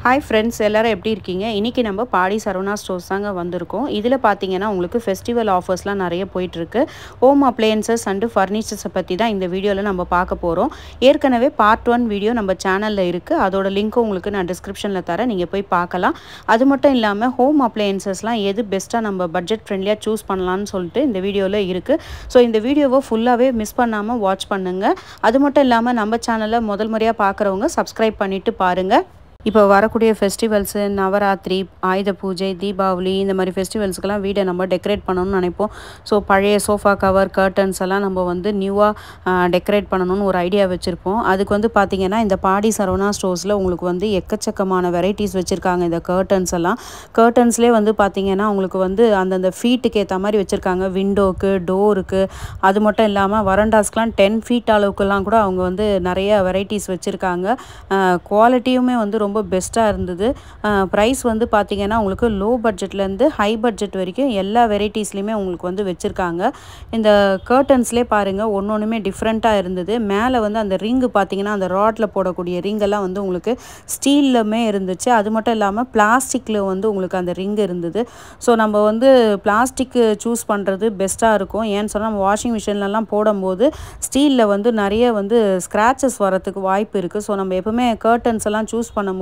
Hi friends, எல்லாரும் எப்படி இருக்கீங்க? இன்றைக்கி நம்ம பாடி சரவணா ஸ்டோர்ஸ் தாங்க வந்திருக்கோம். இதில் பார்த்தீங்கன்னா உங்களுக்கு ஃபெஸ்டிவல் ஆஃபர்ஸ்லாம் நிறைய போயிட்டுருக்கு. ஹோம் அப்ளையன்சஸ் அண்டு ஃபர்னிச்சர்ஸை பற்றி தான் இந்த வீடியோவில் நம்ம பார்க்க போகிறோம். ஏற்கனவே பார்ட் 1 வீடியோ நம்ம சேனலில் இருக்குது. அதோட லிங்க்கும் உங்களுக்கு நான் டிஸ்கிரிப்ஷனில் தரேன், நீங்கள் போய் பார்க்கலாம். அது மட்டும் இல்லாமல் ஹோம் அப்ளையன்சஸ்லாம் எது பெஸ்ட்டாக நம்ம பட்ஜெட் ஃப்ரெண்ட்லியாக சூஸ் பண்ணலான்னு சொல்லிட்டு இந்த வீடியோவில் இருக்குது. ஸோ இந்த வீடியோவை ஃபுல்லாகவே மிஸ் பண்ணாமல் வாட்ச் பண்ணுங்கள். அது மட்டும் இல்லாமல் நம்ம சேனலை முதல் முறையாக பார்க்குறவங்க சப்ஸ்கிரைப் பண்ணிவிட்டு பாருங்கள். இப்போ வரக்கூடிய ஃபெஸ்டிவல்ஸு, நவராத்திரி, ஆயுத பூஜை, தீபாவளி இந்த மாதிரி ஃபெஸ்டிவல்ஸுக்கெல்லாம் வீடை நம்ம டெக்கரேட் பண்ணணும்னு நினைப்போம். ஸோ பழைய சோஃபா கவர், கர்டன்ஸ் எல்லாம் நம்ம வந்து நியூவாக டெக்கரேட் பண்ணணும்னு ஒரு ஐடியா வச்சுருப்போம். அதுக்கு வந்து பார்த்திங்கன்னா இந்த பாடி சரவணா ஸ்டோர்ஸில் உங்களுக்கு வந்து எக்கச்சக்கமான வெரைட்டிஸ் வச்சுருக்காங்க. இந்த கர்டன்ஸ் எல்லாம் கர்டன்ஸ்லேயே வந்து பார்த்திங்கன்னா உங்களுக்கு வந்து அந்தந்த ஃபீட்டுக்கு ஏற்ற மாதிரி வச்சுருக்காங்க. விண்டோவுக்கு, டோருக்கு, அது மட்டும் இல்லாமல் வரண்டாஸ்க்கெலாம் 10 ஃபீட் அளவுக்குலாம் கூட அவங்க வந்து நிறைய வெரைட்டிஸ் வச்சுருக்காங்க. குவாலிட்டியுமே வந்து ரொம்ப பெஸ்ட்டாக இருந்தது. ப்ரைஸ் வந்து பார்த்திங்கன்னா உங்களுக்கு லோ பட்ஜெட்லேருந்து ஹை பட்ஜெட் வரைக்கும் எல்லா வெரைட்டிஸ்லையுமே உங்களுக்கு வந்து வச்சுருக்காங்க. இந்த கர்டன்ஸ்லேயே பாருங்கள், ஒன்றுமே டிஃப்ரெண்ட்டாக இருந்தது. மேலே வந்து அந்த ரிங்கு பார்த்திங்கன்னா அந்த ராட்டில் போடக்கூடிய ரிங்கெல்லாம் வந்து உங்களுக்கு ஸ்டீல்லுமே இருந்துச்சு. அது மட்டும் இல்லாமல் பிளாஸ்டிக்கில் வந்து உங்களுக்கு அந்த ரிங் இருந்தது. ஸோ நம்ம வந்து பிளாஸ்டிக்கு சூஸ் பண்ணுறது பெஸ்ட்டாக இருக்கும். ஏன்னு சொன்னால் நம்ம வாஷிங் மிஷின்லலாம் போடும்போது ஸ்டீலில் வந்து நிறைய வந்து ஸ்க்ராச்சஸ் வரத்துக்கு வாய்ப்பு இருக்குது. ஸோ நம்ம எப்போவுமே கர்டன்ஸ் எல்லாம் சூஸ் பண்ணும்போது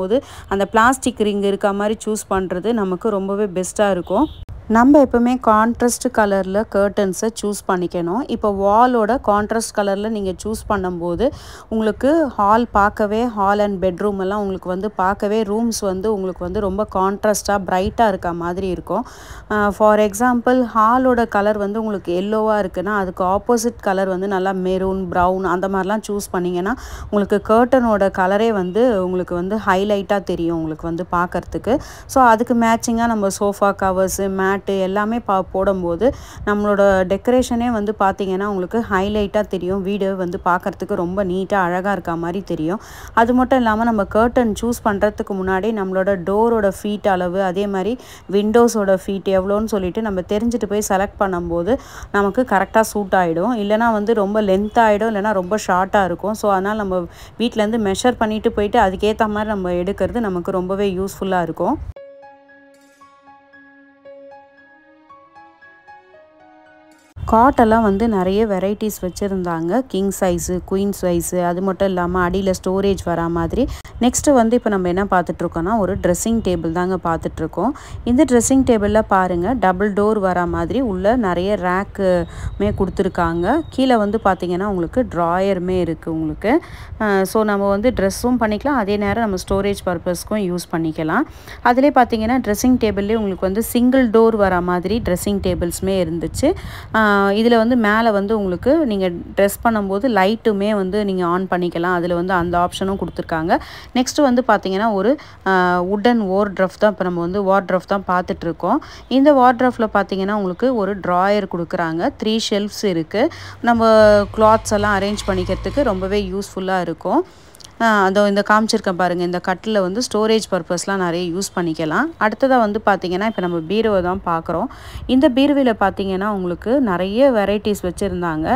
அந்த பிளாஸ்டிக் ரிங் இருக்க மாதிரி சூஸ் பண்ணுறது நமக்கு ரொம்பவே பெஸ்ட்டாக இருக்கும். நம்ம எப்போவுமே கான்ட்ராஸ்ட் கலரில் கர்டன்ஸை சூஸ் பண்ணிக்கணும். இப்போ வாலோட கான்ட்ராஸ்ட் கலரில் நீங்கள் சூஸ் பண்ணும்போது உங்களுக்கு ஹால் அண்ட் பெட்ரூம் எல்லாம் உங்களுக்கு வந்து பார்க்கவே ரூம்ஸ் வந்து உங்களுக்கு வந்து ரொம்ப கான்ட்ராஸ்ட்டாக பிரைட்டாக இருக்க மாதிரி இருக்கும். ஃபார் எக்ஸாம்பிள் ஹாலோட கலர் வந்து உங்களுக்கு எல்லோவாக இருக்குன்னா அதுக்கு ஆப்போசிட் கலர் வந்து நல்லா மெரூன், ப்ரௌன் அந்த மாதிரிலாம் சூஸ் பண்ணிங்கன்னா உங்களுக்கு கர்டனோட கலரே வந்து உங்களுக்கு வந்து ஹைலைட்டாக தெரியும் உங்களுக்கு வந்து பார்க்குறதுக்கு. ஸோ அதுக்கு மேட்சிங்காக நம்ம சோஃபா கவர்ஸு, எல்லாமே போடும்போது நம்மளோட டெக்கரேஷனே வந்து பார்த்திங்கன்னா உங்களுக்கு ஹைலைட்டாக தெரியும். வீடு வந்து பார்க்குறதுக்கு ரொம்ப நீட்டாக அழகாக இருக்க மாதிரி தெரியும். அது மட்டும் இல்லாமல் நம்ம கர்டன் சூஸ் பண்ணுறதுக்கு முன்னாடி நம்மளோட டோரோட ஃபீட் அளவு, அதே மாதிரி விண்டோஸோட ஃபீட் எவ்வளோன்னு சொல்லிட்டு நம்ம தெரிஞ்சுட்டு போய் செலக்ட் பண்ணும்போது நமக்கு கரெக்டாக சூட் ஆகிடும். இல்லைனா வந்து ரொம்ப லென்த் ஆகிடும், இல்லைனா ரொம்ப ஷார்ட்டாக இருக்கும். ஸோ அதனால் நம்ம வீட்டிலேருந்து மெஷர் பண்ணிவிட்டு போயிட்டு அதுக்கேற்ற மாதிரி நம்ம எடுக்கிறது நமக்கு ரொம்பவே யூஸ்ஃபுல்லாக இருக்கும். காட்டெல்லாம் வந்து நிறைய வெரைட்டிஸ் வச்சுருந்தாங்க. கிங் சைஸு, குயின் சைஸு, அது மட்டும் இல்லாமல் அடியில் ஸ்டோரேஜ் வரா மாதிரி. நெக்ஸ்ட்டு வந்து இப்போ நம்ம என்ன பார்த்துட்ருக்கோன்னா ஒரு ட்ரெஸ்ஸிங் டேபிள் தாங்க பார்த்துட்ருக்கோம். இந்த ட்ரெஸ்ஸிங் டேபிளில் பாருங்கள், டபுள் டோர் வரா மாதிரி உள்ள நிறைய ரேக்குமே கொடுத்துருக்காங்க. கீழே வந்து பார்த்திங்கன்னா உங்களுக்கு ட்ராயருமே இருக்குது உங்களுக்கு. ஸோ நம்ம வந்து ட்ரெஸ்ஸும் பண்ணிக்கலாம், அதே நேரம் நம்ம ஸ்டோரேஜ் பர்பஸ்க்கும் யூஸ் பண்ணிக்கலாம். அதிலே பார்த்திங்கன்னா ட்ரெஸ்ஸிங் டேபிள்லேயே உங்களுக்கு வந்து சிங்கிள் டோர் வரா மாதிரி ட்ரெஸ்ஸிங் டேபிள்ஸுமே இருந்துச்சு. இதில் வந்து மேலே வந்து உங்களுக்கு நீங்கள் ட்ரெஸ் பண்ணும்போது லைட்டுமே வந்து நீங்கள் ஆன் பண்ணிக்கலாம். அதில் வந்து அந்த ஆப்ஷனும் கொடுத்துருக்காங்க. நெக்ஸ்ட்டு வந்து பார்த்திங்கன்னா ஒரு வுடன் வார்ட்ரோப் தான் இப்போ நம்ம வந்து வார்ட்ரோப் தான் பார்த்துட்ருக்கோம். இந்த வார்ட்ரோப்பில் பார்த்திங்கன்னா உங்களுக்கு ஒரு ட்ராயர் கொடுக்குறாங்க. 3 ஷெல்ஃப்ஸ் இருக்குது. நம்ம கிளாத்ஸ் எல்லாம் அரேஞ்ச் பண்ணிக்கிறதுக்கு ரொம்பவே யூஸ்ஃபுல்லாக இருக்கும். அதோ இந்த காமிச்சிருக்கேன் பாருங்கள், இந்த கட்டில் வந்து ஸ்டோரேஜ் பர்பஸ்லாம் நிறைய யூஸ் பண்ணிக்கலாம். அடுத்ததாக வந்து பார்த்திங்கன்னா இப்போ நம்ம பீரோவை தான் பார்க்குறோம். இந்த பீரோவில் பார்த்திங்கன்னா உங்களுக்கு நிறைய வெரைட்டிஸ் வச்சுருந்தாங்க.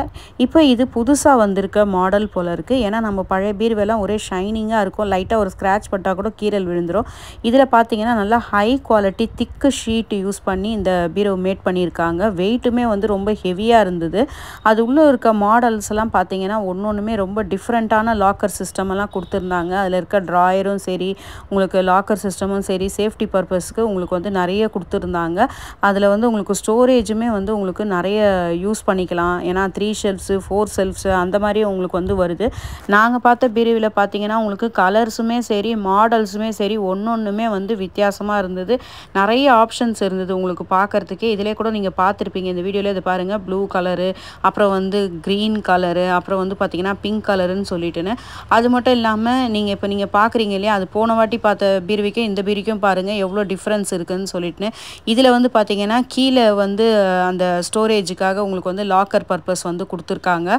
இப்போ இது புதுசாக வந்திருக்க மாடல் போல் இருக்குது. ஏன்னா நம்ம பழைய பீரோவெல்லாம் ஒரே ஷைனிங்காக இருக்கும். லைட்டாக ஒரு ஸ்க்ராட்ச் பட்டால் கூட கீறல் விழுந்துடும். இதில் பார்த்திங்கன்னா நல்லா ஹை குவாலிட்டி திக்கு ஷீட் யூஸ் பண்ணி இந்த பீரோ மேட் பண்ணியிருக்காங்க. வெயிட்டுமே வந்து ரொம்ப ஹெவியாக இருந்தது. அது உள்ளே இருக்க மாடல்ஸ் எல்லாம் பார்த்திங்கன்னா ஒன்றுமே ரொம்ப டிஃப்ரெண்ட்டான லாக்கர் சிஸ்டம் எல்லாம் கொடுத்துருந்தாங்க. அதில் இருக்க ட்ராயரும் சரி, உங்களுக்கு லாக்கர் சிஸ்டமும் சரி, சேஃப்டி பர்பஸ்க்கு உங்களுக்கு வந்து நிறைய கொடுத்துருந்தாங்க. அதில் வந்து உங்களுக்கு ஸ்டோரேஜுமே வந்து உங்களுக்கு நிறைய யூஸ் பண்ணிக்கலாம். ஏன்னா 3 ஷெல்ஃப்ஸு, 4 ஷெல்ஃப்ஸு அந்த மாதிரி உங்களுக்கு வந்து வருது. நாங்கள் பார்த்த பீரோவில் பார்த்திங்கன்னா உங்களுக்கு கலர்ஸுமே சரி, மாடல்ஸுமே சரி, ஒன்றுமே வந்து வித்தியாசமாக இருந்தது. நிறைய ஆப்ஷன்ஸ் இருந்தது உங்களுக்கு பார்க்குறதுக்கே. இதிலே கூட நீங்கள் பார்த்துருப்பீங்க இந்த வீடியோவில். இது பாருங்கள், ப்ளூ கலரு, அப்புறம் வந்து க்ரீன் கலரு, அப்புறம் வந்து பார்த்திங்கன்னா பிங்க் கலருன்னு சொல்லிட்டுன்னு. அது மட்டும் இல்லாமல் நீங்கள் பார்க்குறீங்க இல்லையா, அது போன வாட்டி பார்த்த பீரோவிக்கும் இந்த பீரோக்கும் பாருங்கள் எவ்வளோ டிஃப்ரென்ஸ் இருக்குதுன்னு சொல்லிட்டுன்னு. இதில் வந்து பார்த்திங்கன்னா கீழே வந்து அந்த ஸ்டோரேஜுக்காக உங்களுக்கு வந்து லாக்கர் பர்பஸ் வந்து கொடுத்துருக்காங்க.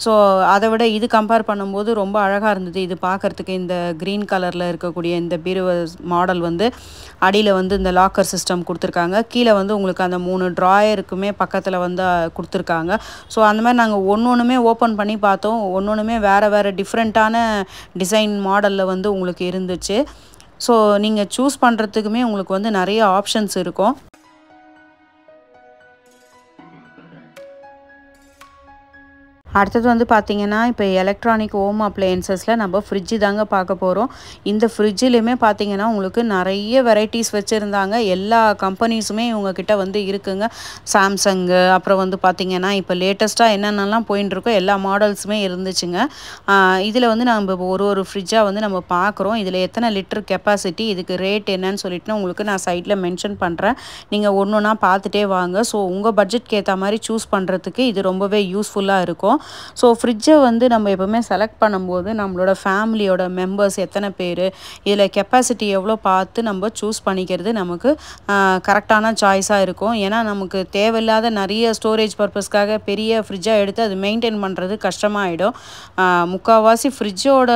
ஸோ அதை விட இது கம்பேர் பண்ணும்போது ரொம்ப அழகாக இருந்தது இது பார்க்குறதுக்கு. இந்த க்ரீன் கலரில் இருக்கக்கூடிய இந்த பீரோ மாடல் வந்து அடியில் வந்து இந்த லாக்கர் சிஸ்டம் கொடுத்துருக்காங்க. கீழே வந்து உங்களுக்கு அந்த 3 ட்ராயருக்குமே பக்கத்தில் வந்து கொடுத்துருக்காங்க. ஸோ அந்த மாதிரி நாங்கள் ஒன்றுமே ஓப்பன் பண்ணி பார்த்தோம். ஒன்றுமே வேறு டிஃப்ரெண்ட்டான டிசைன் மாடலில் வந்து உங்களுக்கு இருந்துச்சு. ஸோ நீங்கள் சூஸ் பண்ணுறதுக்குமே உங்களுக்கு வந்து நிறைய ஆப்ஷன்ஸ் இருக்கும். அடுத்தது வந்து பார்த்திங்கன்னா, இப்போ எலக்ட்ரானிக் ஹோம் அப்ளையன்சஸில் நம்ம ஃப்ரிட்ஜு தாங்க பார்க்க போகிறோம். இந்த ஃப்ரிட்ஜிலையுமே பார்த்திங்கன்னா உங்களுக்கு நிறைய வெரைட்டிஸ் வச்சுருந்தாங்க. எல்லா கம்பெனிஸுமே இவங்கக்கிட்ட வந்து இருக்குங்க. சாம்சங்கு, அப்புறம் வந்து பார்த்திங்கன்னா இப்போ லேட்டஸ்ட்டாக என்னென்னலாம் போயின்ட்டுருக்கோ எல்லா மாடல்ஸுமே இருந்துச்சுங்க. இதில் வந்து நம்ம ஒரு ஃப்ரிட்ஜாக வந்து நம்ம பார்க்குறோம். இதில் எத்தனை லிட்டர் கெப்பாசிட்டி, இதுக்கு ரேட் என்னன்னு சொல்லிட்டு உங்களுக்கு நான் சைட்டில் மென்ஷன் பண்ணுறேன். நீங்கள் ஒன்று ஒன்றா பார்த்துட்டே வாங்க. ஸோ உங்கள் பட்ஜெட்க்கு ஏற்ற மாதிரி சூஸ் பண்ணுறதுக்கு இது ரொம்பவே யூஸ்ஃபுல்லாக இருக்கும். ஸோ ஃப்ரிட்ஜை வந்து நம்ம எப்போவுமே செலக்ட் பண்ணும்போது நம்மளோட ஃபேமிலியோட மெம்பர்ஸ் எத்தனை பேர், இதில் கெப்பாசிட்டி எவ்வளோ பார்த்து நம்ம சூஸ் பண்ணிக்கிறது நமக்கு கரெக்டான சாய்ஸாக இருக்கும். ஏன்னா நமக்கு தேவையில்லாத நிறைய ஸ்டோரேஜ் பர்பஸ்க்காக பெரிய ஃப்ரிட்ஜாக எடுத்து அது மெயின்டைன் பண்ணுறது கஷ்டமாகிடும். முக்கால்வாசி ஃப்ரிட்ஜோட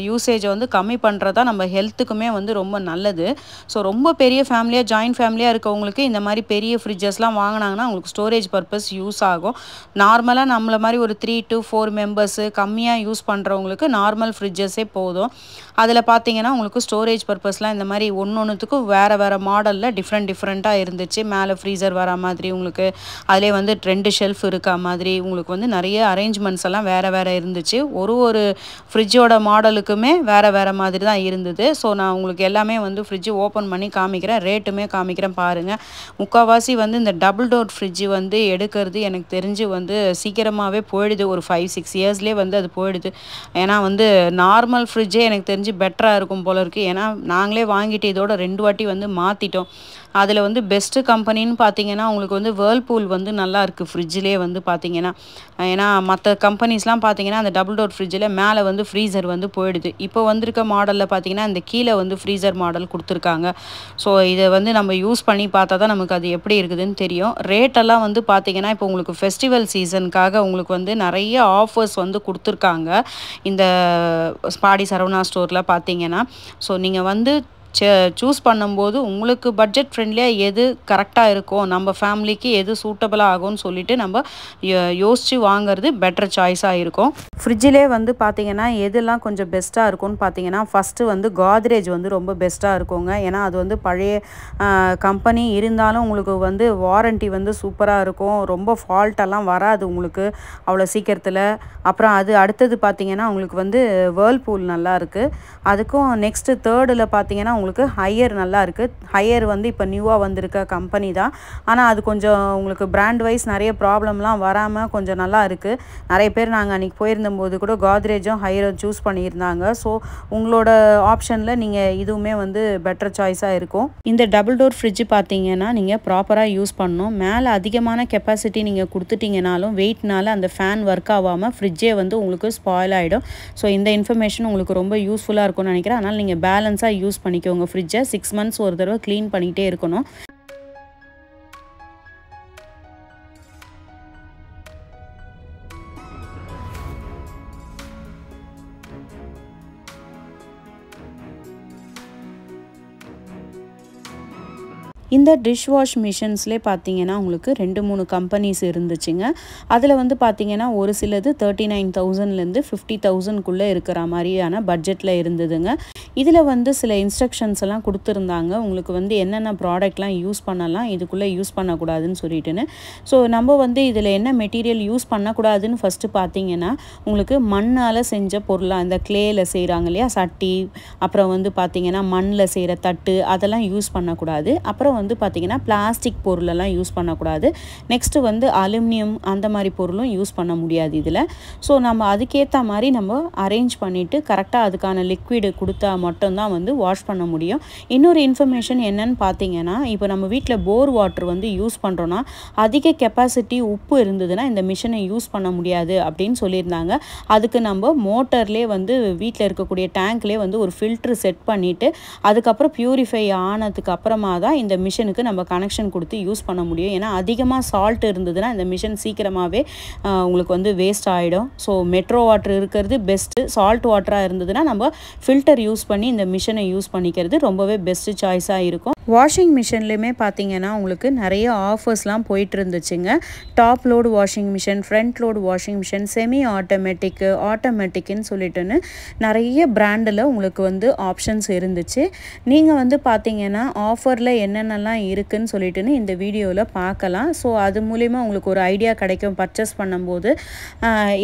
யூசேஜை வந்து கம்மி பண்ணுறது தான் நம்ம ஹெல்த்துக்குமே வந்து ரொம்ப நல்லது. ஸோ ரொம்ப பெரிய ஃபேமிலியாக, ஜாயின்ட் ஃபேமிலியாக இருக்கவங்களுக்கு இந்த மாதிரி பெரிய ஃப்ரிட்ஜஸ்லாம் வாங்கினாங்கன்னா அவங்களுக்கு ஸ்டோரேஜ் பர்பஸ் யூஸ் ஆகும். நார்மலாக நம்மள மாதிரி ஒரு 3 to 4 மெம்பர்ஸு கம்மியாக யூஸ் பண்ணுறவங்களுக்கு நார்மல் ஃப்ரிட்ஜஸே போதும். அதில் பார்த்தீங்கன்னா உங்களுக்கு ஸ்டோரேஜ் பர்பஸ்லாம் இந்த மாதிரி ஒன்றுத்துக்கும் வேறு மாடலில் டிஃப்ரெண்ட்டாக இருந்துச்சு. மேலே ஃப்ரீசர் வர மாதிரி, உங்களுக்கு அதிலே வந்து 2 ஷெல்ஃப் இருக்கா மாதிரி, உங்களுக்கு வந்து நிறைய அரேஞ்ச்மெண்ட்ஸ் எல்லாம் வேறு இருந்துச்சு. ஒரு ஃப்ரிட்ஜோட மாடலுக்குமே வேறு மாதிரி தான் இருந்தது. ஸோ நான் உங்களுக்கு எல்லாமே வந்து ஃப்ரிட்ஜு ஓப்பன் பண்ணி காமிக்கிறேன், ரேட்டுமே காமிக்கிறேன் பாருங்கள். முக்கால்வாசி வந்து இந்த டபுள் டோர் ஃப்ரிட்ஜு வந்து எடுக்கிறது எனக்கு தெரிஞ்சு வந்து சீக்கிரமாகவே போயிடுது. ஒரு 5-6 இயர்ஸ்லேயே வந்து அது போயிடுது. ஏன்னா வந்து நார்மல் ஃப்ரிட்ஜே எனக்கு தெரிஞ்சு பெட்டராக இருக்கும் போல இருக்குது. ஏன்னா நாங்களே வாங்கிட்டு இதோட 2 வாட்டி வந்து மாற்றிட்டோம். அதில் வந்து பெஸ்ட்டு கம்பெனின்னு பார்த்தீங்கன்னா உங்களுக்கு வந்து வேர்ல்பூல் வந்து நல்லா இருக்குது ஃப்ரிட்ஜிலே வந்து பார்த்தீங்கன்னா. ஏன்னா மற்ற கம்பெனிஸ்லாம் பார்த்தீங்கன்னா அந்த டபுள் டோர் ஃப்ரிட்ஜில் மேலே வந்து ஃப்ரீசர் வந்து போயிடுது. இப்போ வந்திருக்க மாடலில் பார்த்தீங்கன்னா இந்த கீழே வந்து ஃப்ரீசர் மாடல் கொடுத்துருக்காங்க. ஸோ இதை வந்து நம்ம யூஸ் பண்ணி பார்த்தா தான் நமக்கு அது எப்படி இருக்குதுன்னு தெரியும். ரேட்டெல்லாம் வந்து பார்த்தீங்கன்னா இப்போ உங்களுக்கு ஃபெஸ்டிவல் சீசனுக்காக உங்களுக்கு வந்து நிறைய ஆஃபர்ஸ் வந்து கொடுத்துருக்காங்க இந்த பாடி சரவணா ஸ்டோரில் பார்த்தீங்கன்னா. ஸோ நீங்கள் வந்து சூஸ் பண்ணும்போது உங்களுக்கு பட்ஜெட் ஃப்ரெண்ட்லியாக எது கரெக்டாக இருக்கும், நம்ம ஃபேமிலிக்கு எது சூட்டபிளாக ஆகும்னு சொல்லிட்டு நம்ம யோசித்து வாங்குறது பெட்டர் சாய்ஸாக இருக்கும். ஃப்ரிட்ஜிலே வந்து பார்த்திங்கன்னா எதெல்லாம் கொஞ்சம் பெஸ்ட்டாக இருக்கும்னு பார்த்தீங்கன்னா, ஃபஸ்ட்டு வந்து கோத்ரேஜ் வந்து ரொம்ப பெஸ்ட்டாக இருக்குங்க. ஏன்னா அது வந்து பழைய கம்பெனி இருந்தாலும் உங்களுக்கு வந்து வாரண்ட்டி வந்து சூப்பராக இருக்கும். ரொம்ப ஃபால்ட்டெல்லாம் வராது உங்களுக்கு அவ்வளோ சீக்கிரத்தில். அப்புறம் அது அடுத்தது பார்த்திங்கன்னா உங்களுக்கு வந்து வேர்ல்பூல் நல்லா இருக்குது. அதுக்கும் நெக்ஸ்ட்டு தேர்டில் பார்த்திங்கன்னா உங்களுக்கு ஹையர் நல்லா இருக்குது. ஹையர் வந்து இப்போ நியூவாக வந்திருக்க கம்பெனி தான். ஆனால் அது கொஞ்சம் உங்களுக்கு பிராண்ட் வைஸ் நிறைய ப்ராப்ளம்லாம் வராமல் கொஞ்சம் நல்லா இருக்குது. நிறைய பேர் நாங்கள் அன்றைக்கி போயிருந்தபோது கூட கோத்ரேஜும் ஹையரும் சூஸ் பண்ணியிருந்தாங்க. ஸோ உங்களோட ஆப்ஷனில் நீங்கள் இதுவுமே வந்து பெட்டர் சாய்ஸாக இருக்கும். இந்த டபுள் டோர் ஃப்ரிட்ஜு பார்த்தீங்கன்னா நீங்கள் ப்ராப்பராக யூஸ் பண்ணணும். மேலே அதிகமான கெப்பாசிட்டி நீங்கள் கொடுத்துட்டிங்கனாலும் வெயிட்னால அந்த ஃபேன் ஒர்க் ஆகாமல் ஃப்ரிட்ஜே வந்து உங்களுக்கு ஸ்பாயில் ஆகிடும். ஸோ இந்த இன்ஃபர்மேஷன் உங்களுக்கு ரொம்ப யூஸ்ஃபுல்லாக இருக்கும்னு நினைக்கிறேன். அதனால் நீங்கள் பேலன்ஸாக யூஸ் பண்ணிக்கோங்க. ஃப்ரிட்ஜை 6 months ஒரு தடவை க்ளீன் பண்ணிகிட்டே இருக்கணும். இந்த டிஷ் வாஷ் மிஷின்ஸ்லேயே பார்த்தீங்கன்னா உங்களுக்கு 2-3 கம்பெனிஸ் இருந்துச்சுங்க. அதில் வந்து பார்த்தீங்கன்னா ஒரு சிலது 39,000லேருந்து 50,000க்குள்ளே இருக்கிற மாதிரியான பட்ஜெட்டில் இருந்ததுங்க. இதில் வந்து சில இன்ஸ்ட்ரக்ஷன்ஸ் எல்லாம் கொடுத்துருந்தாங்க. உங்களுக்கு வந்து என்னென்ன ப்ராடக்ட்லாம் யூஸ் பண்ணலாம், இதுக்குள்ளே யூஸ் பண்ணக்கூடாதுன்னு சொல்லிட்டுன்னு. ஸோ நம்ம வந்து இதில் என்ன மெட்டீரியல் யூஸ் பண்ணக்கூடாதுன்னு ஃபஸ்ட்டு பார்த்தீங்கன்னா உங்களுக்கு மண்ணால் செஞ்ச பொருளாக, இந்த கிளேயில் செய்கிறாங்க இல்லையா சட்டி, அப்புறம் வந்து பார்த்திங்கன்னா மண்ணில் செய்கிற தட்டு, அதெல்லாம் யூஸ் பண்ணக்கூடாது. அப்புறம் வந்து பார்த்திங்கன்னா பிளாஸ்டிக் பொருளெல்லாம் யூஸ் பண்ணக்கூடாது. நெக்ஸ்ட்டு வந்து அலுமினியம் அந்த மாதிரி பொருளும் யூஸ் பண்ண முடியாது இதில். ஸோ நம்ம அதுக்கேற்ற மாதிரி நம்ம அரேஞ்ச் பண்ணிவிட்டு கரெக்டாக அதுக்கான லிக்விடு கொடுத்தா மட்டும்தான் வந்து வாஷ் பண்ண முடியும். இன்னொரு இன்ஃபர்மேஷன் என்னன்னு பார்த்தீங்கன்னா, இப்போ நம்ம வீட்டில் போர் வாட்டர் வந்து யூஸ் பண்ணுறோன்னா அதிக கெப்பாசிட்டி உப்பு இருந்ததுன்னா இந்த மிஷினை யூஸ் பண்ண முடியாது அப்படின்னு சொல்லியிருந்தாங்க. அதுக்கு நம்ம மோட்டர்லேயே வந்து வீட்டில் இருக்கக்கூடிய டேங்க்லேயே வந்து ஒரு ஃபில்ட்ரு செட் பண்ணிவிட்டு அதுக்கப்புறம் ப்யூரிஃபை ஆனதுக்கு அப்புறமா தான் இந்த மிஷினுக்கு நம்ம கனெக்ஷன் கொடுத்து யூஸ் பண்ண முடியும். ஏன்னா அதிகமாக சால்ட் இருந்ததுன்னா இந்த மிஷின் சீக்கிரமாகவே உங்களுக்கு வந்து வேஸ்ட் ஆகிடும். ஸோ மெட்ரோ வாட்டர் இருக்கிறது பெஸ்ட்டு. சால்ட் வாட்டராக இருந்ததுன்னா நம்ம ஃபில்டர் யூஸ் பண்ணி இந்த மிஷினை யூஸ் பண்ணிக்கிறது ரொம்பவே பெஸ்ட்டு சாய்ஸாக இருக்கும். வாஷிங் மிஷின்லேயுமே பார்த்தீங்கன்னா உங்களுக்கு நிறைய ஆஃபர்ஸ்லாம் போயிட்டு இருந்துச்சுங்க. Top load washing machine, front load washing machine, semi automatic, ஆட்டோமேட்டிக்குன்னு சொல்லிட்டுன்னு நிறைய பிராண்டில் உங்களுக்கு வந்து ஆப்ஷன்ஸ் இருந்துச்சு. நீங்கள் வந்து பார்த்தீங்கன்னா ஆஃபரில் என்னென்னலாம் இருக்குதுன்னு சொல்லிட்டுன்னு இந்த வீடியோவில் பார்க்கலாம். ஸோ அது மூலிமா உங்களுக்கு ஒரு ஐடியா கிடைக்கும் பர்ச்சேஸ் பண்ணும்போது.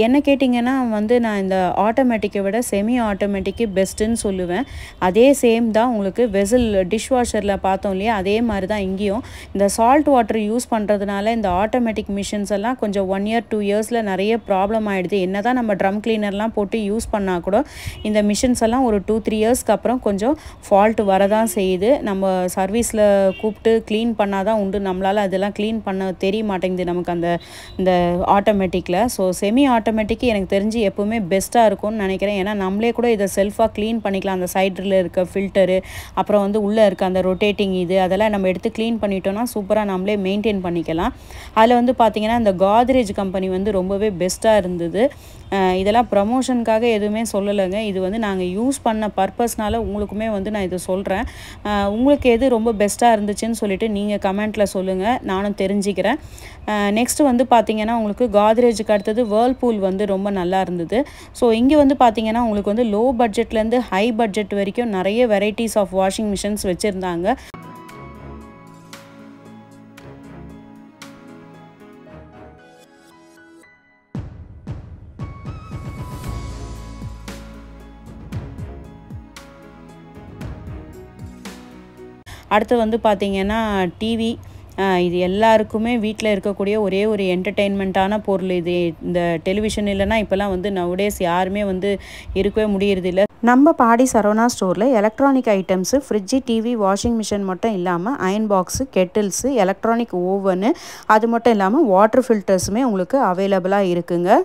என்ன கேட்டிங்கன்னா வந்து நான் இந்த ஆட்டோமேட்டிக்கை விட செமி ஆட்டோமேட்டிக்கு பெஸ்ட்டுன்னு சொல்லுவேன். அதே சேம் தான் உங்களுக்கு வெசல் டிஷ்வாஷரில் பார்த்தோம் இல்லையா, அதே மாதிரி தான் இங்கேயும் இந்த சால்ட் வாட்டர் யூஸ் பண்ணுறதுனால இந்த ஆட்டோமேட்டிக் மிஷின்ஸ் எல்லாம் கொஞ்சம் 1 year 2 yearsல நிறைய ப்ராப்ளம் ஆகிடுது. என்ன தான் நம்ம ட்ரம் கிளீனர்லாம் போட்டு யூஸ் பண்ணால் கூட இந்த மிஷின்ஸ் எல்லாம் ஒரு 2-3 yearsக்கு அப்புறம் கொஞ்சம் ஃபால்ட் வரதான் செய்யுது. நம்ம சர்வீஸில் கூப்பிட்டு க்ளீன் பண்ணால் தான் உண்டு. நம்மளால் அதெல்லாம் க்ளீன் பண்ண தெரிய மாட்டேங்குது நமக்கு இந்த ஆட்டோமேட்டிக்கில். ஸோ செமி ஆட்டோமேட்டிக் எனக்கு தெரிஞ்சு எப்போவுமே பெஸ்ட்டாக இருக்கும்னு நினைக்கிறேன். ஏன்னா நம்மளே கூட இதை செல்ஃபாக க்ளீன் பண்ணிக்கலாம். அந்த சைடில் இருக்க ஃபில்டரு, அப்புறம் வந்து உள்ளே இருக்க அந்த ரொட்டேட்டிங் அதெல்லாம் நம்ம எடுத்து க்ளீன் பண்ணிட்டோம்னா சூப்பராக நம்மளே மெயின்டைன் பண்ணிக்கலாம். அதில் வந்து பார்த்திங்கன்னா இந்த காத்ரேஜ் கம்பெனி வந்து ரொம்பவே பெஸ்ட்டாக இருந்தது. இதெல்லாம் ப்ரமோஷனுக்காக எதுவுமே சொல்லலைங்க. இது வந்து நாங்கள் யூஸ் பண்ண பர்பஸ்னால உங்களுக்குமே வந்து நான் இதை சொல்கிறேன். உங்களுக்கு எது ரொம்ப பெஸ்ட்டாக இருந்துச்சுன்னு சொல்லிட்டு நீங்கள் கமெண்ட்டில் சொல்லுங்கள், நானும் தெரிஞ்சுக்கிறேன். நெக்ஸ்ட்டு வந்து பார்த்திங்கன்னா உங்களுக்கு காத்ரேஜுக்கு அடுத்தது வேர்ல்பூல் வந்து ரொம்ப நல்லா இருந்தது. ஸோ இங்கே வந்து பார்த்திங்கன்னா உங்களுக்கு வந்து லோ பட்ஜெட்லேருந்து ஹை பட்ஜெட் வரைக்கும் நிறைய வெரைட்டிஸ் ஆஃப் வாஷிங் மிஷின்ஸ் வச்சுருந்தாங்க. அடுத்து வந்து பார்த்திங்கன்னா டிவி. இது எல்லாருக்குமே வீட்டில் இருக்கக்கூடிய ஒரே ஒரு என்டர்டெயின்மெண்ட்டான பொருள் இது. இந்த டெலிவிஷன் இல்லைன்னா இப்போலாம் வந்து நவடேஸ் யாருமே வந்து இருக்கவே முடியறதில்ல. நம்ம பாடி சரவணா ஸ்டோரில் electronic items, fridge, TV, washing machine மட்டும் இல்லாமல் அயன் பாக்ஸு, கெட்டில்ஸு, எலக்ட்ரானிக் ஓவனு, அது மட்டும் இல்லாமல் வாட்டர் ஃபில்டர்ஸுமே உங்களுக்கு அவைலபிளாக இருக்குங்க.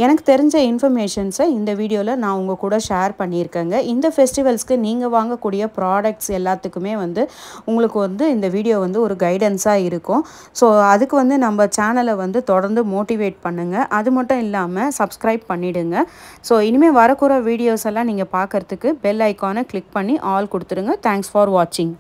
எனக்கு தெரிஞ்ச இன்ஃபர்மேஷன்ஸை இந்த வீடியோவில் நான் உங்கள் கூட ஷேர் பண்ணியிருக்கேங்க. இந்த ஃபெஸ்டிவல்ஸ்க்கு நீங்கள் வாங்கக்கூடிய ப்ராடக்ட்ஸ் எல்லாத்துக்குமே வந்து உங்களுக்கு வந்து இந்த வீடியோ வந்து ஒரு கைடன்ஸாக இருக்கும். ஸோ அதுக்கு வந்து நம்ம சேனலை வந்து தொடர்ந்து மோட்டிவேட் பண்ணுங்கள். அது மட்டும் இல்லாமல் சப்ஸ்கிரைப் பண்ணிவிடுங்க. ஸோ இனிமேல் வரக்கூற வீடியோஸ் எல்லாம் நீங்கள் பார்க்குறதுக்கு பெல் ஐக்கானை கிளிக் பண்ணி ஆல் கொடுத்துருங்க. தேங்க்ஸ் ஃபார் வாட்சிங்.